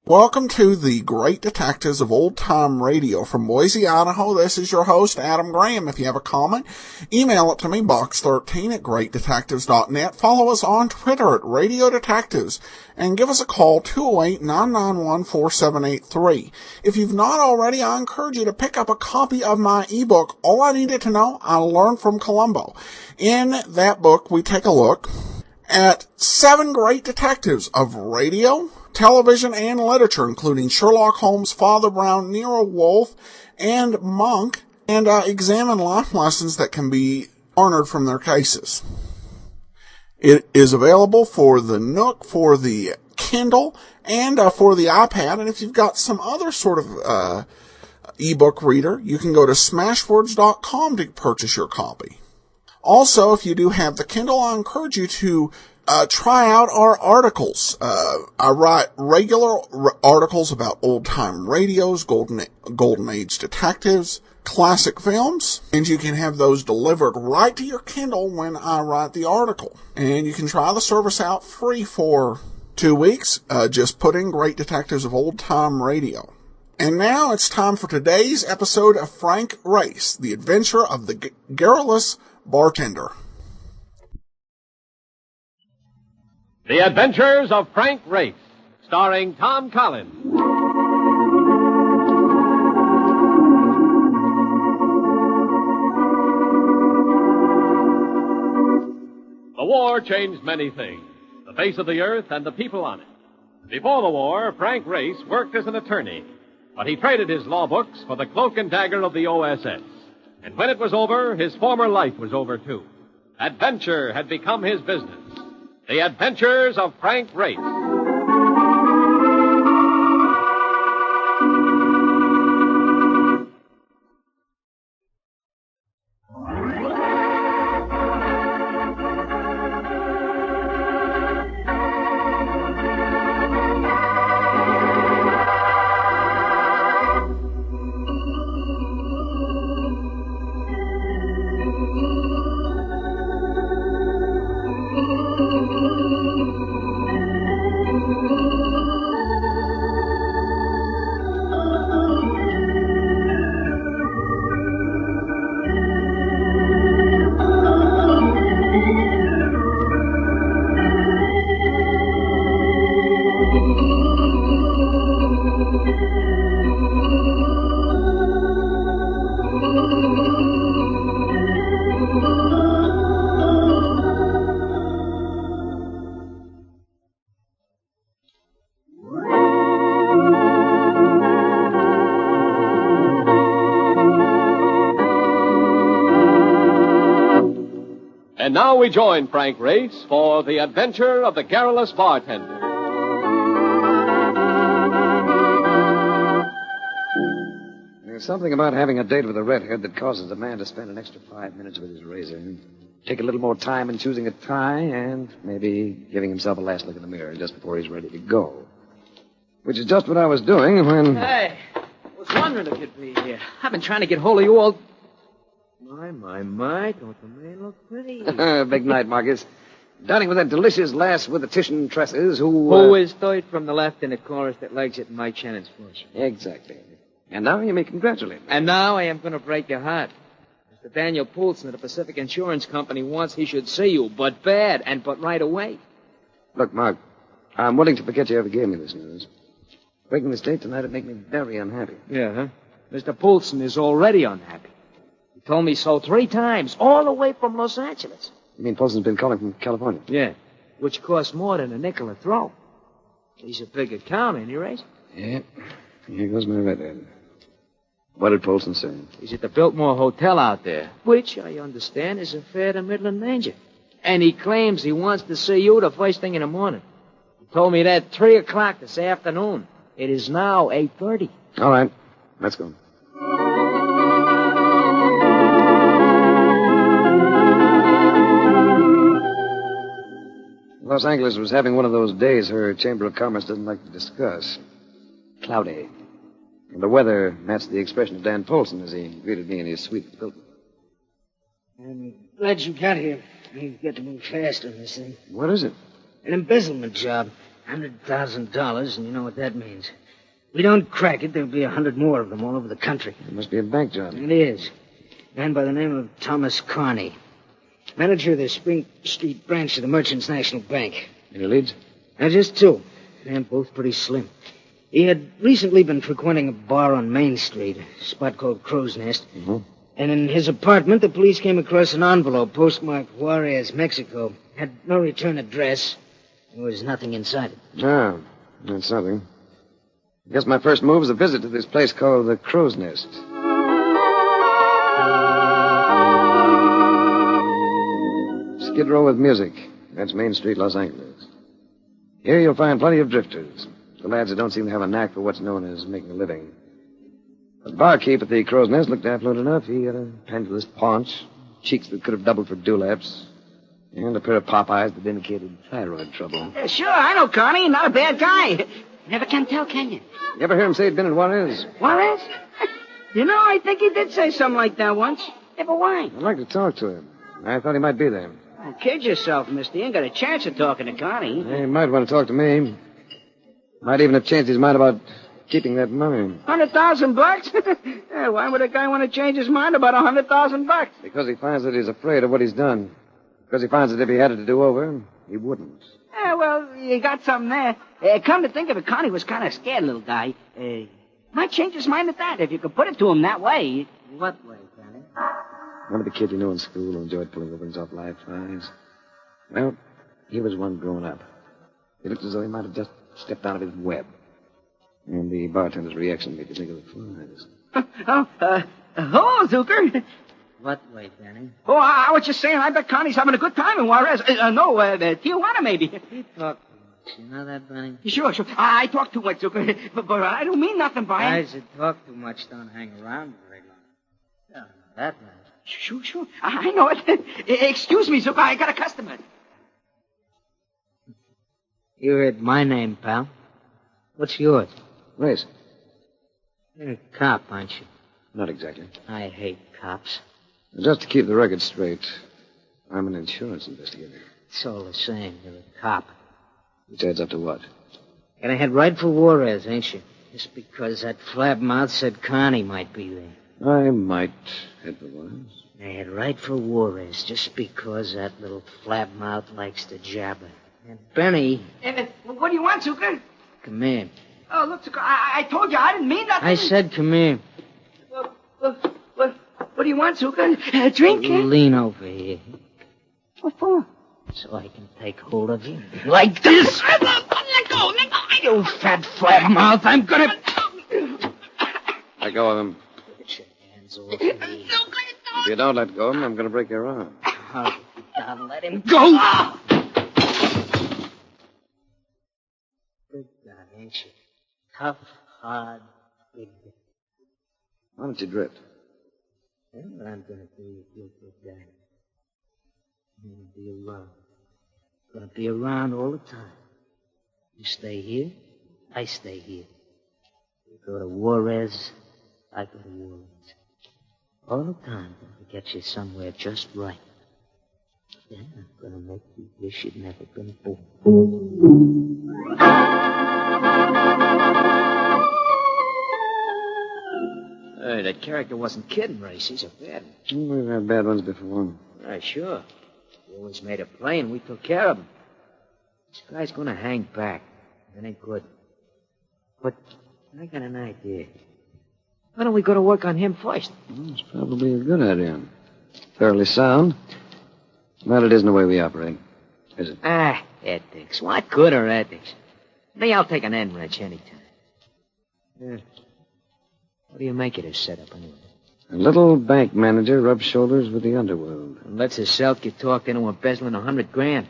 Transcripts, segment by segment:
Welcome to the Great Detectives of Old Time Radio from Boise, Idaho. This is your host, Adam Graham. If you have a comment, email it to me, box13@greatdetectives.net. Follow us on Twitter at Radio Detectives and give us a call, 208-991-4783. If you've not already, I encourage you to pick up a copy of my ebook, All I Needed to Know, I Learned from Columbo. In that book, we take a look at 7 great detectives of radio, television, and literature, including Sherlock Holmes, Father Brown, Nero Wolfe, and Monk, and examine life lessons that can be garnered from their cases. It is available for the Nook, for the Kindle, and for the iPad, and if you've got some other sort of ebook reader, you can go to smashwords.com to purchase your copy. Also, if you do have the Kindle, I encourage you to try out our articles. I write regular articles about old-time radios, golden age detectives, classic films, and you can have those delivered right to your Kindle when I write the article. And you can try the service out free for 2 weeks. Just put in Great Detectives of Old Time Radio. And now it's time for today's episode of Frank Race, The Adventure of the Garrulous Bartender. The Adventures of Frank Race, starring Tom Collins. The war changed many things, the face of the earth and the people on it. Before the war, Frank Race worked as an attorney, but he traded his law books for the cloak and dagger of the OSS. And when it was over, his former life was over, too. Adventure had become his business. The Adventures of Frank Race. And now we join Frank Race for The Adventure of the Garrulous Bartender. There's something about having a date with a redhead that causes a man to spend an extra 5 minutes with his razor. Take a little more time in choosing a tie and maybe giving himself a last look in the mirror just before he's ready to go. Which is just what I was doing when... Hey, I was wondering if you'd be here. I've been trying to get hold of you all... My, don't the man look pretty? Big night, Marcus. Dining with that delicious lass with the Titian tresses Who is third from the left in the chorus that legs it in Mike Shannon's fortune. Exactly. And now you may congratulate me. And now I am going to break your heart. Mr. Daniel Poulsen of the Pacific Insurance Company wants he should see you, but bad, and but right away. Look, Mark, I'm willing to forget you ever gave me this news. Breaking this date tonight would make me very unhappy. Yeah, huh? Mr. Poulsen is already unhappy. He told me so 3 times, all the way from Los Angeles. You mean Poulsen's been calling from California? Yeah, which costs more than a nickel a throw. He's a big account, ain't he, Race? Yeah. Here goes my redhead. What did Poulsen say? He's at the Biltmore Hotel out there, which, I understand, is a fair to middling danger. And he claims he wants to see you the first thing in the morning. He told me that 3 o'clock this afternoon. It is now 8:30. All right. Let's go. Los Angeles was having one of those days her Chamber of Commerce doesn't like to discuss. Cloudy. And the weather matched the expression of Dan Polson as he greeted me in his suite building. I'm glad you got here. We've got to move fast on this thing. What is it? An embezzlement job. $100,000, and you know what that means. If we don't crack it, there'll be 100 more of them all over the country. It must be a bank job. It is. A man by the name of Thomas Carney. Manager of the Spring Street branch of the Merchants National Bank. Any leads? Just two. And both pretty slim. He had recently been frequenting a bar on Main Street, a spot called Crow's Nest. Mm-hmm. And in his apartment, the police came across an envelope postmarked Juarez, Mexico. Had no return address. There was nothing inside it. Ah, that's something. I guess my first move is a visit to this place called the Crow's Nest. Skid Row with music. That's Main Street, Los Angeles. Here you'll find plenty of drifters. The lads that don't seem to have a knack for what's known as making a living. The barkeep at the Crow's Nest looked affluent enough. He had a pendulous paunch, cheeks that could have doubled for dewlaps, and a pair of pop eyes that indicated thyroid trouble. Sure, I know Carney. Not a bad guy. Never can tell, can you? You ever hear him say he'd been at Juarez? Juarez? You know, I think he did say something like that once. Yeah, but why? I'd like to talk to him. I thought he might be there. Don't kid yourself, mister. You ain't got a chance of talking to Carney. He might want to talk to me. Might even have changed his mind about keeping that money. $100,000? Yeah, why would a guy want to change his mind about $100,000? Because he finds that he's afraid of what he's done. Because he finds that if he had it to do over, he wouldn't. Yeah, well, you got something there. Come to think of it, Carney was kind of scared, little guy. Might change his mind at that, if you could put it to him that way. What way, Carney? Remember the kid you knew in school who enjoyed pulling the wings off live flies? Well, he was one grown up. He looked as though he might have just stepped out of his web. And the bartender's reaction made me think of the flies. Hello, Zucker. What way, Danny? Oh, I was just saying, I bet Connie's having a good time in Juarez. Tijuana, maybe. You talk too much. You know that, Benny? Sure. I talk too much, Zucker. But I don't mean nothing by it. Guys that talk too much don't hang around very long. Yeah, that right. Sure. I know it. Excuse me, Zucker. I got a customer. You heard my name, pal. What's yours? Race. You're a cop, aren't you? Not exactly. I hate cops. Just to keep the record straight, I'm an insurance investigator. It's all the same. You're a cop. Which adds up to what? Gonna head right for Juarez, ain't you? Just because that flabmouth said Carney might be there. I might head for Juarez. They head right for Juarez just because that little flabmouth likes to jabber. And Benny... What do you want, Zucker? Come here. Oh, look, Zucker, I told you I didn't mean nothing. I said come here. What do you want, Zucker? A drink? Lean over here. What for? So I can take hold of you. Like this. Let go. You fat flabmouth. I'm gonna... Let go of him. Get your hands off me. If you don't let go of him, I'm going to break your arm. I'll let him go. Good God, ain't you? Tough, hard, big. Why don't you drift? That's what I'm going to do if you're a good guy. I'm going to be around. Going to be around all the time. You stay here, I stay here. You go to Juarez, I go to Juarez. All the time, to get you somewhere just right. Then I'm going to make you wish you'd never been born. Hey, that character wasn't kidding, Race. He's a bad one. We've had bad ones before. Sure. We always made a play, and we took care of him. This guy's going to hang back. That ain't good. But I got an idea. Why don't we go to work on him first? Well, it's probably a good idea. Fairly sound. But it isn't the way we operate, is it? Ethics. What good are ethics? Me, I'll take an end wrench anytime. Yeah. What do you make of this setup, anyway? A little bank manager rubs shoulders with the underworld. And lets himself get talked into embezzling $100,000.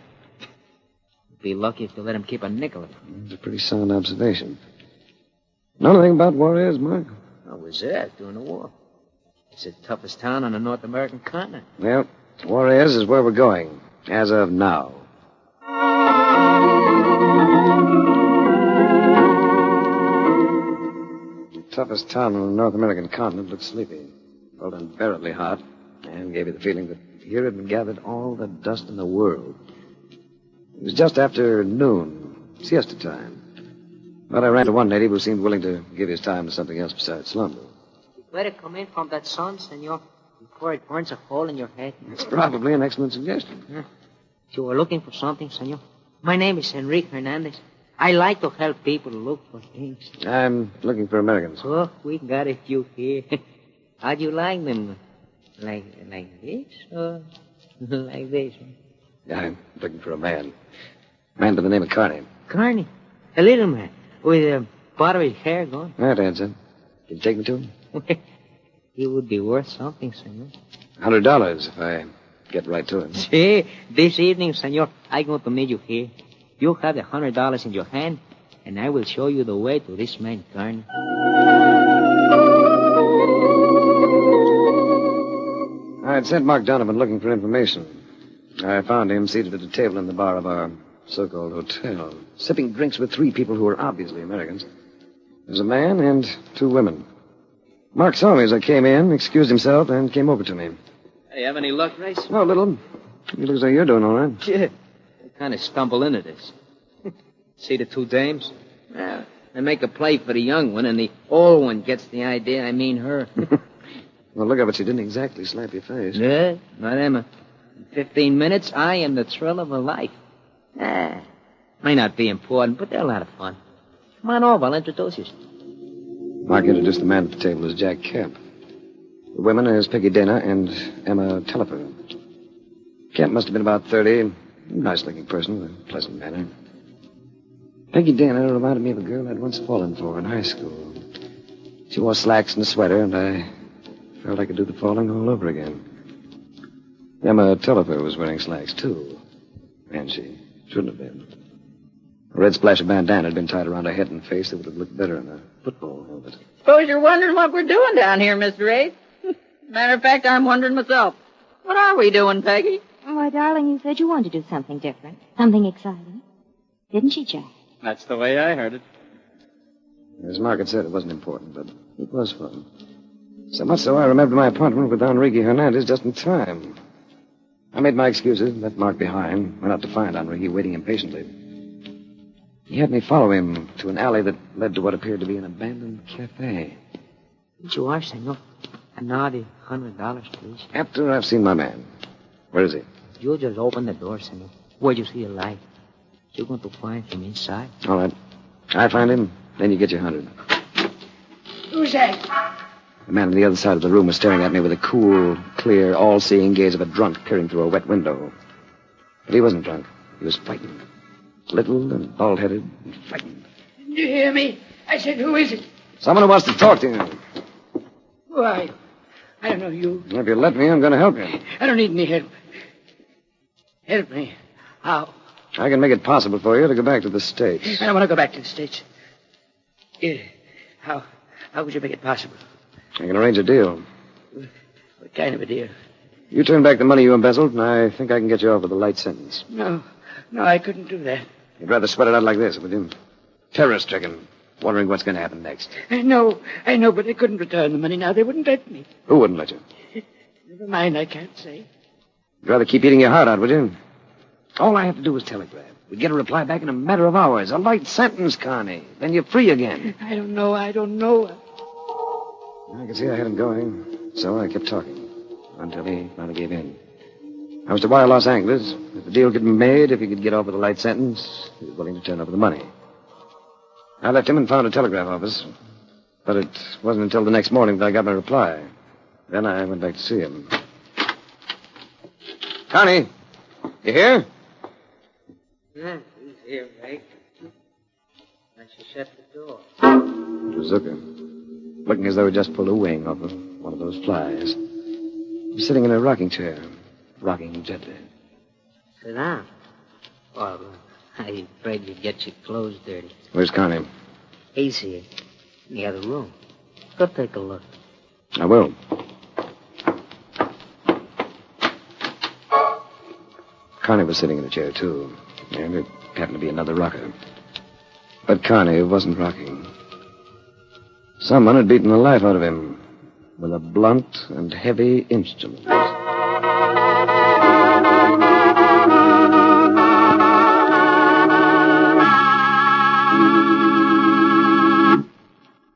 Be lucky if they let him keep a nickel of it. It's a pretty sound observation. Know anything about Juarez, Mark? I was reserve during the war. It's the toughest town on the North American continent. Well, Juarez is where we're going, as of now. The toughest town on the North American continent looked sleepy, felt unbearably hot, and gave you the feeling that here had been gathered all the dust in the world. It was just after noon, siesta time. But I ran to one native who seemed willing to give his time to something else besides slumber. You better come in from that sun, senor, before it burns a hole in your head. It's probably an excellent suggestion. Huh? You were looking for something, senor? My name is Enrique Hernandez. I like to help people look for things. I'm looking for Americans. Oh, we got a few here. How'd you like them? Like this or like this? I'm looking for a man. A man by the name of Carney. Carney? A little man with part of his hair gone? That answer. Can you take me to him? He would be worth something, senor. $100 if I get right to him. See, this evening, senor, I'm going to meet you here. You have the $100 in your hand, and I will show you the way to this man, Carney. I had sent Mark Donovan looking for information. I found him seated at a table in the bar of our so-called hotel, sipping drinks with 3 people who were obviously Americans. There was a man and 2 women. Mark saw me as I came in, excused himself, and came over to me. Hey, have any luck, Race? Oh, little. You look as though you're doing all right. Yeah. I kind of stumble into this. See the 2 dames? Well, I make a play for the young one, and the old one gets the idea I mean her. Well, look up, but she didn't exactly slap your face. Yeah, not Emma. In 15 minutes, I am the thrill of her life. May not be important, but they're a lot of fun. Come on over, I'll introduce you. Mark introduced the man at the table as Jack Kemp. The women as Peggy Dana and Emma Tellifer. Kemp must have been about 30. Nice-looking person with a pleasant manner. Peggy Dana reminded me of a girl I'd once fallen for in high school. She wore slacks and a sweater, and I felt I could do the falling all over again. Emma Tellifer was wearing slacks, too. And she shouldn't have been. A red splash of bandana had been tied around her head and face that would have looked better in a football helmet. Suppose you're wondering what we're doing down here, Mr. Ace. Matter of fact, I'm wondering myself. What are we doing, Peggy? Why, darling, you said you wanted to do something different. Something exciting. Didn't you, Jack? That's the way I heard it. As Mark had said, it wasn't important, but it was fun. So much so I remembered my appointment with Enrique Hernandez just in time. I made my excuses, left Mark behind, went out to find Enrique waiting impatiently. He had me follow him to an alley that led to what appeared to be an abandoned cafe. You are, senor. A naughty $100, please. After I've seen my man. Where is he? You just open the door, senor. Where you see a light. You're going to find him inside. All right. I find him, then you get your 100. Who's that? The man on the other side of the room was staring at me with a cool, clear, all-seeing gaze of a drunk peering through a wet window. But he wasn't drunk. He was frightened. Little and bald-headed and frightened. Did you hear me? I said, who is it? Someone who wants to talk to you. Who are you? I don't know you. If you let me, I'm going to help you. I don't need any help. Help me. How? I can make it possible for you to go back to the States. I don't want to go back to the States. Yeah. How would you make it possible? I can arrange a deal. What kind of a deal? You turn back the money you embezzled, and I think I can get you off with a light sentence. No, I couldn't do that. You'd rather sweat it out like this, would you? Terror-stricken, wondering what's going to happen next. I know, but they couldn't return the money now. They wouldn't let me. Who wouldn't let you? Never mind, I can't say. You'd rather keep eating your heart out, would you? All I have to do is telegraph. We'd get a reply back in a matter of hours. A light sentence, Connie. Then you're free again. I don't know. I could see I had him going, so I kept talking until he finally gave in. I was to wire Los Angeles. If the deal could be made, if he could get off with a light sentence, he was willing to turn over the money. I left him and found a telegraph office, but it wasn't until the next morning that I got my reply. Then I went back to see him. Connie, you here? Yeah, he's here, Ray. I should shut the door. It was Zucker, looking as though he just pulled a wing off of one of those flies. He was sitting in a rocking chair, rocking gently. Sit down. Well, I'm afraid you'd get your clothes dirty. Where's Connie? He's here. In the other room. Go take a look. I will. Carney was sitting in a chair, too. And it happened to be another rocker. But Carney wasn't rocking. Someone had beaten the life out of him with a blunt and heavy instrument.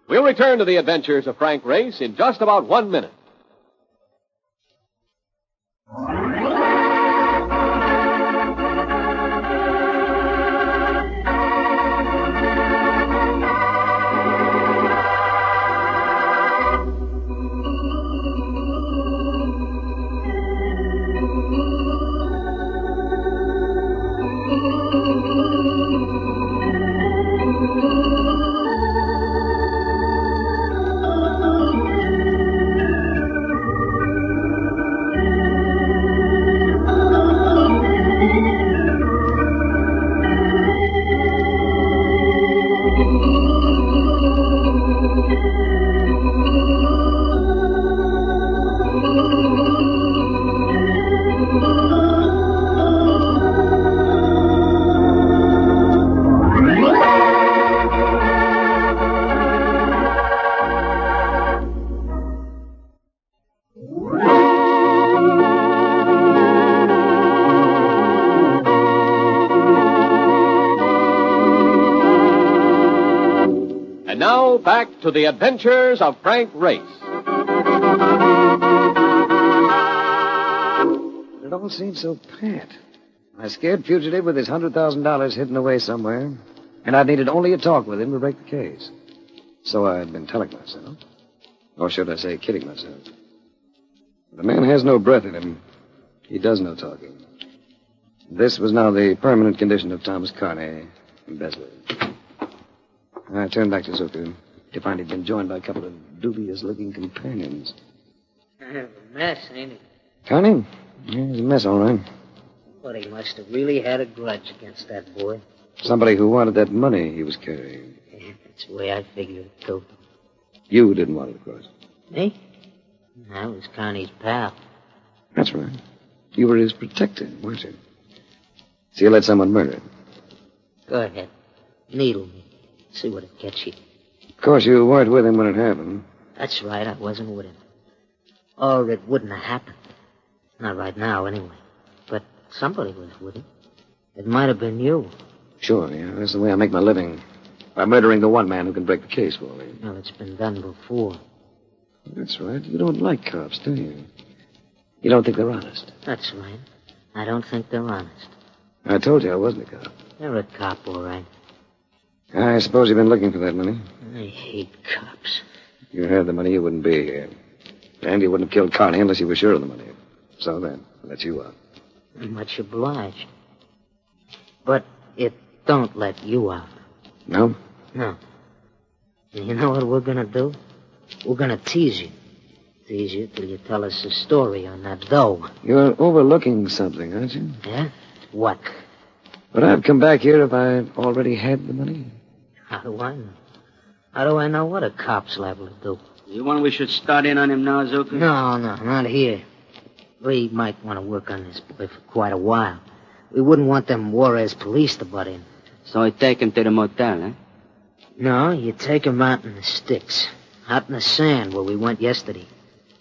We'll return to the adventures of Frank Race in just about 1 minute. And now, back to the adventures of Frank Race. It all seemed so pat. A scared fugitive with his $100,000 hidden away somewhere, and I needed only a talk with him to break the case. So I'd been telling myself. Or should I say, kidding myself. The man has no breath in him. He does no talking. This was now the permanent condition of Thomas Carney, embezzler. I turned back to Zucker to find he'd been joined by a couple of dubious-looking companions. Kind of a mess, ain't it? Carney? Yeah, he's a mess, all right. But he must have really had a grudge against that boy. Somebody who wanted that money he was carrying. Yeah, that's the way I figured it, too. You didn't want it, of course. Me? I was Connie's pal. That's right. You were his protector, weren't you? So you let someone murder him. Go ahead. Needle me. See what it gets you. Of course, you weren't with him when it happened. That's right, I wasn't with him. Or it wouldn't have happened. Not right now, anyway. But somebody was with him. It might have been you. Sure, yeah. That's the way I make my living. By murdering the one man who can break the case for me. Well, it's been done before. That's right. You don't like cops, do you? You don't think they're honest. That's right. I don't think they're honest. I told you I wasn't a cop. You're a cop, all right. I suppose you've been looking for that money. I hate cops. If you had the money, you wouldn't be here. And you wouldn't have killed Carney unless you were sure of the money. So then, I'll let you out. Much obliged. But it don't let you out. No? No. And you know what we're going to do? We're going to tease you. Tease you till you tell us a story on that dough. You're overlooking something, aren't you? Yeah? What? Would I have come back here if I already had the money? How do I know? How do I know what a cop's liable to do? You want we should start in on him now, Zucker? No, not here. We might want to work on this boy for quite a while. We wouldn't want them Juarez police to butt in. So I take him to the motel, eh? No, you take him out in the sticks. Out in the sand where we went yesterday.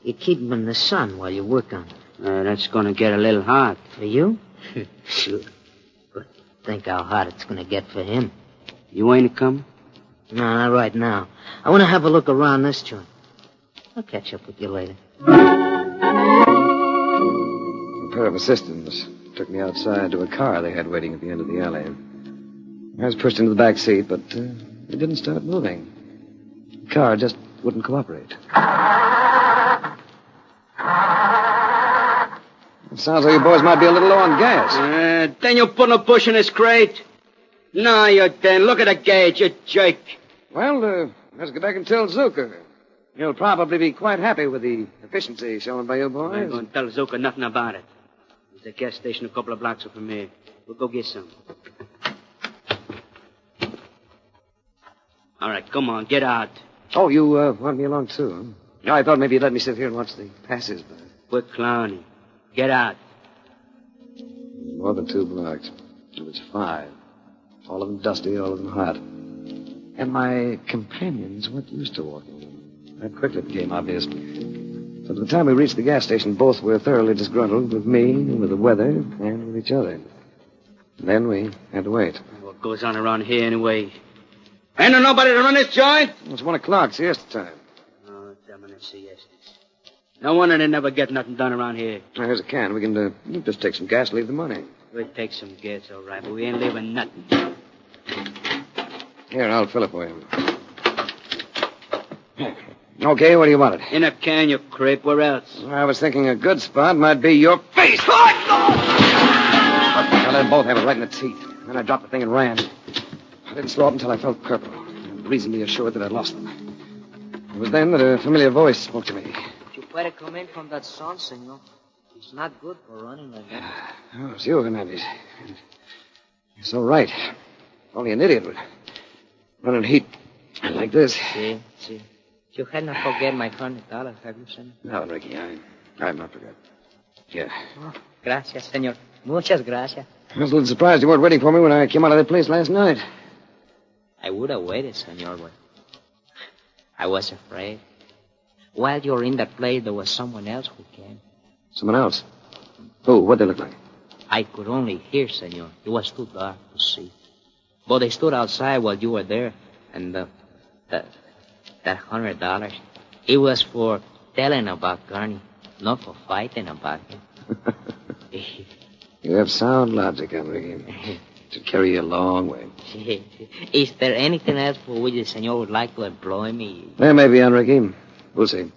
You keep him in the sun while you work on him. That's going to get a little hot. For you? Sure. But think how hot it's going to get for him. You ain't coming? No, not right now. I want to have a look around this joint. I'll catch up with you later. A pair of assistants took me outside to a car they had waiting at the end of the alley. I was pushed into the back seat, but it didn't start moving. The car just wouldn't cooperate. It sounds like you boys might be a little low on gas. Then you put no push in this crate. No, you didn't. Look at the gauge, you jerk. Well, let's get back and tell Zucker. He'll probably be quite happy with the efficiency shown by you boys. I ain't going to tell Zucker nothing about it. There's a gas station a couple of blocks from here. We'll go get some. All right, come on, get out. Oh, you want me along, too, huh? I thought maybe you'd let me sit here and watch the passers-by. Quit clowning. Get out. More than 2 blocks. It was 5. All of them dusty, all of them hot. And my companions weren't used to walking. That quickly became obvious. So by the time we reached the gas station, both were thoroughly disgruntled with me, with the weather, and with each other. Then we had to wait. What goes on around here anyway? Ain't there nobody to run this joint? It's 1 o'clock, siesta time. Oh, damn it, siestas. No wonder they never get nothing done around here. Now, here's a can. We can just take some gas, leave the money. We'll take some gas, all right, but we ain't leaving nothing. Here, I'll fill it for you. Okay, where do you want it? In a can, you creep. Where else? I was thinking a good spot might be your face. I let them both have it right in the teeth. Then I dropped the thing and ran. I didn't slow up until I felt purple, and reasonably assured that I'd lost them. It was then that a familiar voice spoke to me. You better come in from that sun, senor. It's not good for running like that. Oh, it's you, Hernandez. You're so right. Only an idiot would run in heat like this. See. You had not forget my $100, have you, senor? No, Enrique, I've not forgot. Yeah. Oh, gracias, senor. Muchas gracias. I was a little surprised you weren't waiting for me when I came out of that place last night. I would have waited, senor, but I was afraid. While you were in that place, there was someone else who came. Someone else? Who? What'd they look like? I could only hear, senor. It was too dark to see. But they stood outside while you were there, and that $100, it was for telling about Garney, not for fighting about him. You have sound logic, Enrique. To carry you a long way. Is there anything else for which the senor would like to employ me? There may be, Enrique. We'll see.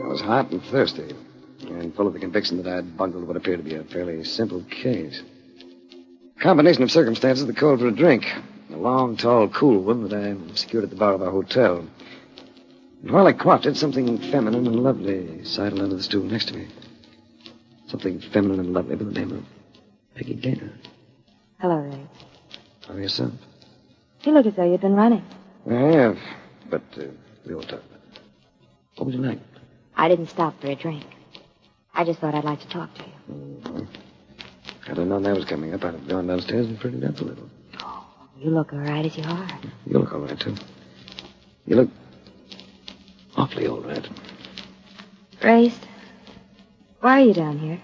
I was hot and thirsty, and full of the conviction that I'd bungled what appeared to be a fairly simple case. A combination of circumstances that called for a drink. A long, tall, cool one that I secured at the bar of our hotel. And while I quaffed it, something feminine and lovely sidled onto the stool next to me. Something feminine and lovely by the name of Peggy Dana. Hello, Ray. How are yourself? You look as though you'd been running. I have, but we won't talk about it. What would you like? I didn't stop for a drink. I just thought I'd like to talk to you. Mm-hmm. Had I known that was coming up, I'd have gone downstairs and prettied up a little. Oh, you look all right as you are. You look all right, too. You look awfully all right. Raised, why are you down here?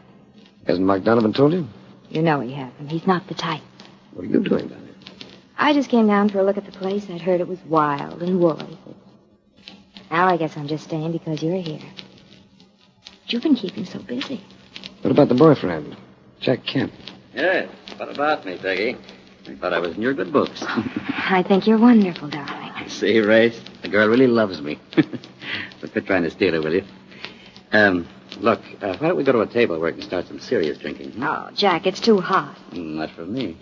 Hasn't Mark Donovan told you? You know he hasn't. He's not the type. What are you doing down here? I just came down for a look at the place. I'd heard it was wild and woolly. Now I guess I'm just staying because you're here. But you've been keeping so busy. What about the boyfriend, Jack Kemp? Yes, what about me, Peggy? I thought I was in your good books. I think you're wonderful, darling. See, Race, the girl really loves me. But quit trying to steal her, will you? Look, why don't we go to a table where we can start some serious drinking? Oh, Jack, it's too hot. Not for me.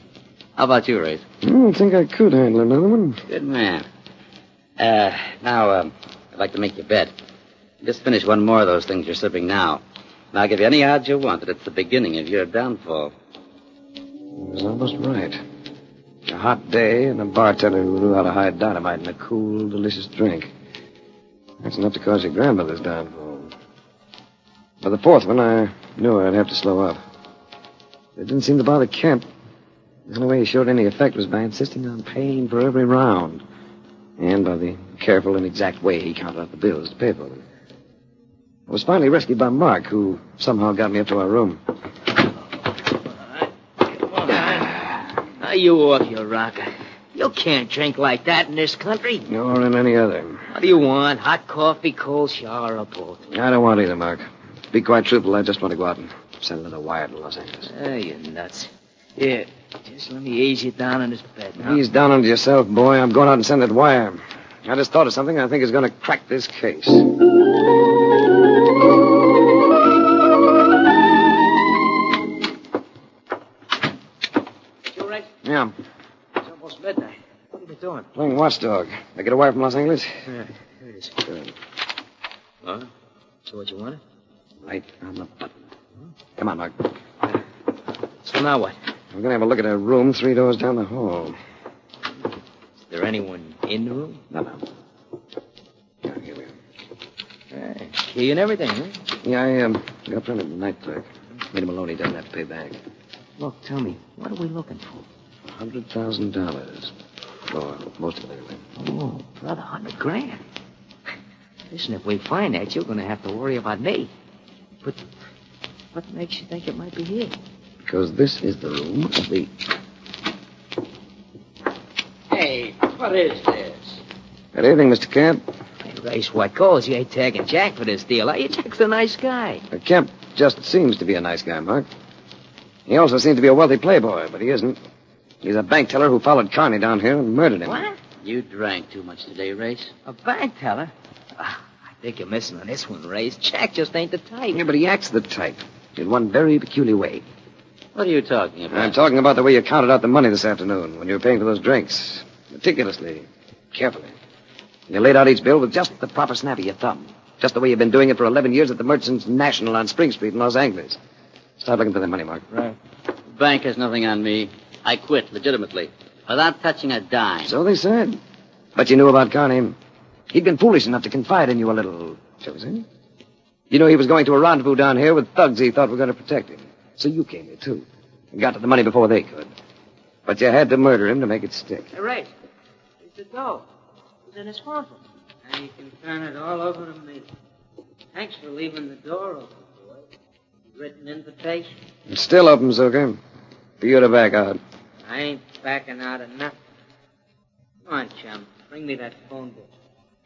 How about you, Race? I don't think I could handle another one. Good man. Now, I'd like to make you a bet. Just finish one more of those things you're sipping now. And I'll give you any odds you want that it's the beginning of your downfall. He was almost right. A hot day and a bartender who knew how to hide dynamite in a cool, delicious drink. That's enough to cause your grandmother's downfall. By the fourth one, I knew I'd have to slow up. It didn't seem to bother Kemp. The only way he showed any effect was by insisting on paying for every round. And by the careful and exact way he counted out the bills to pay for them. I was finally rescued by Mark, who somehow got me up to our room. Are you off your rocker? You can't drink like that in this country. Nor in any other. What do you want? Hot coffee, cold shower, or both? I don't want either, Mark. To be quite truthful, I just want to go out and send another wire to Los Angeles. You're nuts. Here, just let me ease you down on this bed now. Ease down onto yourself, boy. I'm going out and send that wire. I just thought of something I think is going to crack this case. You right? Yeah. It's almost midnight. What are you doing? Playing watchdog. I get a wire from Los Angeles? Yeah, here it is. Good. Huh? So what you wanted? Right on the button. Come on, Mark. So now what? We're going to have a look at her room 3 doors down the hall. Is there anyone in the room? No. Yeah, here we are. Key and everything, huh? Yeah, I got printed the night clerk. Made him alone. He doesn't have to pay back. Look, tell me, what are we looking for? $100,000. Or most of it, anyway. Oh, brother, $100,000. Listen, if we find that, you're going to have to worry about me. But what makes you think it might be here? Because this is the room of the... Hey, what is this? Good evening, Mr. Kemp. Hey, Race, what goes? You ain't tagging Jack for this deal, are you? Jack's a nice guy. Kemp just seems to be a nice guy, Mark. He also seems to be a wealthy playboy, but he isn't. He's a bank teller who followed Carney down here and murdered him. What? You drank too much today, Race. A bank teller? I think you're missing on this one, Race. Jack just ain't the type. Yeah, but he acts the type. In one very peculiar way. What are you talking about? I'm talking about the way you counted out the money this afternoon when you were paying for those drinks. Meticulously. Carefully. You laid out each bill with just the proper snap of your thumb. Just the way you've been doing it for 11 years at the Merchants National on Spring Street in Los Angeles. Start looking for the money, Mark. Right. The bank has nothing on me. I quit legitimately, without touching a dime. So they said. But you knew about Carney. He'd been foolish enough to confide in you a little, shall we say? You know he was going to a rendezvous down here with thugs he thought were going to protect him. So you came here, too. And got to the money before they could. But you had to murder him to make it stick. Hey, Race, where's the dough? It's in his phone book. And you can turn it all over to me. Thanks for leaving the door open, boy. Written invitation. It's still open, Zucker. For you to back out. I ain't backing out of nothing. Come on, chum. Bring me that phone book.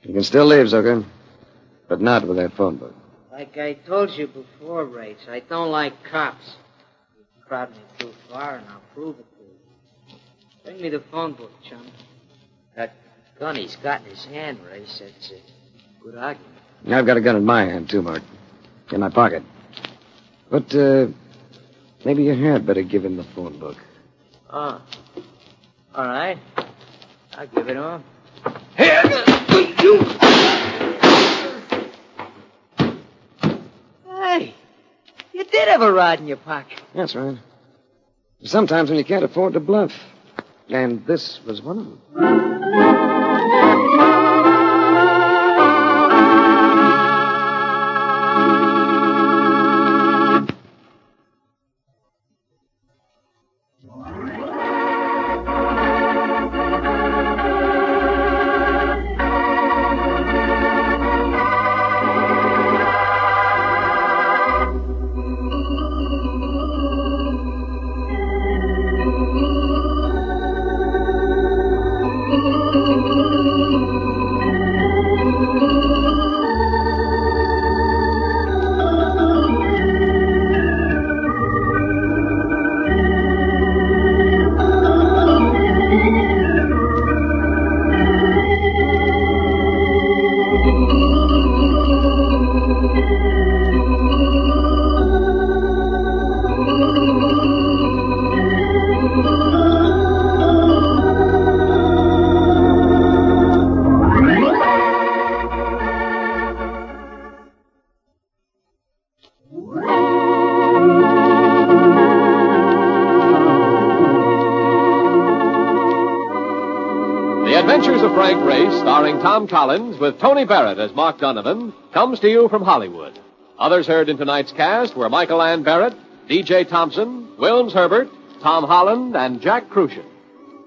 You can still leave, Zucker. But not with that phone book. Like I told you before, Race, I don't like cops. You crowd me too far, and I'll prove it to you. Bring me the phone book, chum. That gun he's got in his hand, Race, that's a good argument. I've got a gun in my hand, too, Mark. In my pocket. But, maybe you had better give him the phone book. Oh. All right. I'll give it on. Hey, you did have a rod in your pocket. That's right. Sometimes when you can't afford to bluff. And this was one of them. Adventures of Frank Race, starring Tom Collins with Tony Barrett as Mark Donovan, comes to you from Hollywood. Others heard in tonight's cast were Michael Ann Barrett, D.J. Thompson, Wilms Herbert, Tom Holland, and Jack Crucian.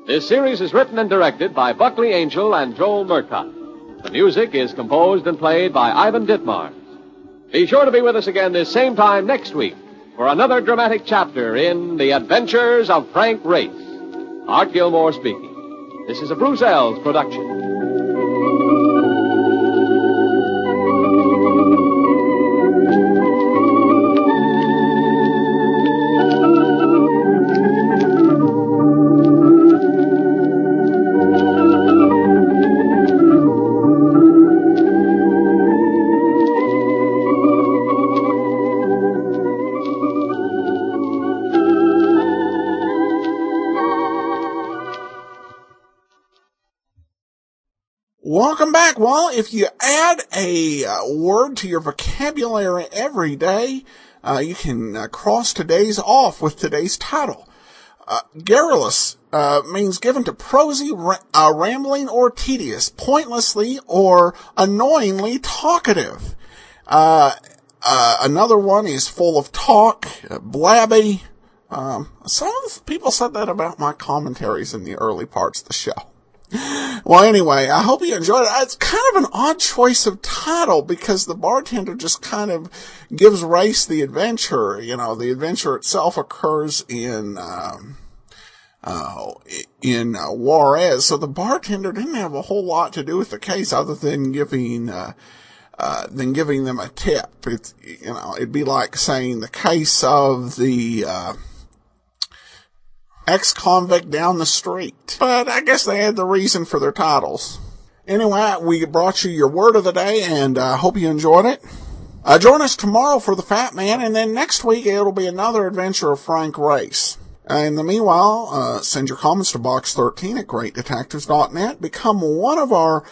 This series is written and directed by Buckley Angel and Joel Murcott. The music is composed and played by Ivan Ditmars. Be sure to be with us again this same time next week for another dramatic chapter in The Adventures of Frank Race. Art Gilmore speaking. This is a Bruce Ells production. Welcome back. Well, if you add a word to your vocabulary every day, you can cross today's off with today's title. Garrulous means given to prosy, rambling, or tedious, pointlessly or annoyingly talkative. Another one is full of talk, blabby. Some of the people said that about my commentaries in the early parts of the show. Well, anyway, I hope you enjoyed it. It's kind of an odd choice of title because the bartender just kind of gives Race the adventure. You know, the adventure itself occurs in Juarez, so the bartender didn't have a whole lot to do with the case other than giving them a tip. It's, you know, it'd be like saying the case of the ex-convict down the street. But I guess they had the reason for their titles. Anyway, we brought you your word of the day, and I hope you enjoyed it. Join us tomorrow for the Fat Man, and then next week it'll be another adventure of Frank Race. In the meanwhile, send your comments to box13 at greatdetectives.net. Become one of our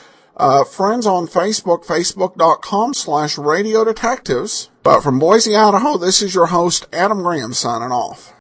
friends on Facebook, facebook.com/radiodetectives. But from Boise, Idaho, this is your host, Adam Graham, signing off.